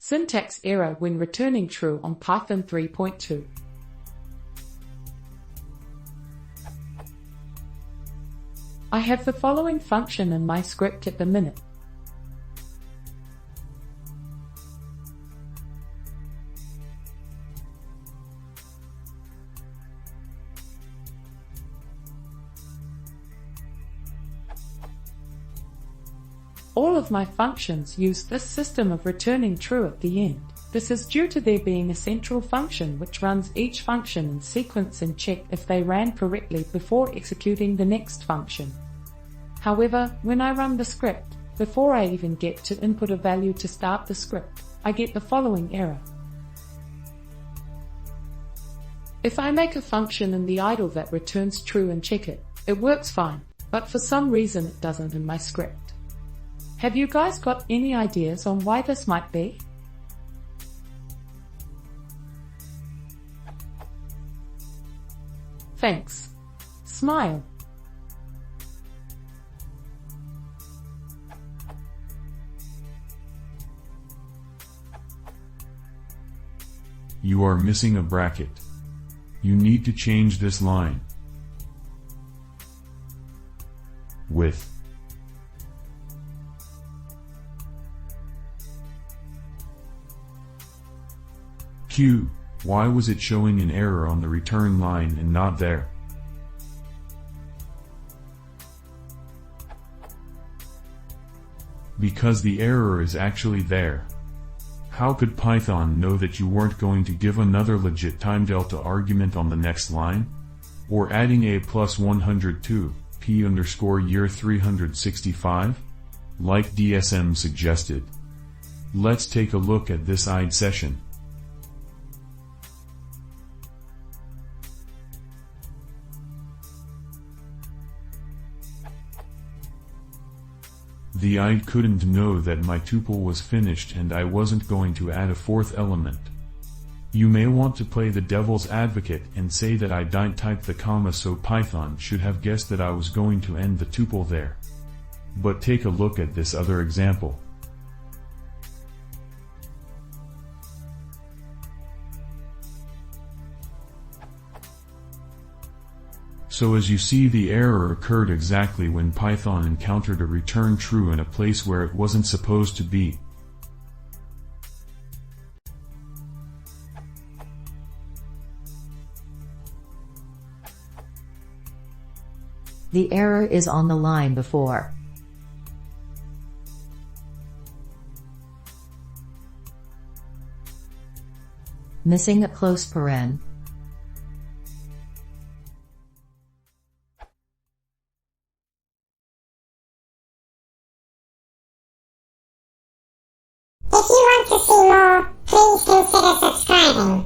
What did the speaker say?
Syntax error when returning true on Python 3.2. I have the following function in my script at the minute. All of my functions use this system of returning true at the end. This is due to there being a central function which runs each function in sequence and check if they ran correctly before executing the next function. However, when I run the script, before I even get to input a value to start the script, I get the following error. If I make a function in the idle that returns true and check it, it works fine, but for some reason it doesn't in my script. Have you guys got any ideas on why this might be? Thanks. Smile. You are missing a bracket. You need to change this line with Q. Why was it showing an error on the return line and not there? Because the error is actually there. How could Python know that you weren't going to give another legit time delta argument on the next line? Or adding a plus 102, p_year 365? Like DSM suggested. Let's take a look at this IDE session. The IDE couldn't know that my tuple was finished and I wasn't going to add a fourth element. You may want to play the devil's advocate and say that I didn't type the comma, so Python should have guessed that I was going to end the tuple there. But take a look at this other example. So as you see, the error occurred exactly when Python encountered a return true in a place where it wasn't supposed to be. The error is on the line before. Missing a close paren. If you want to see more, please consider subscribing.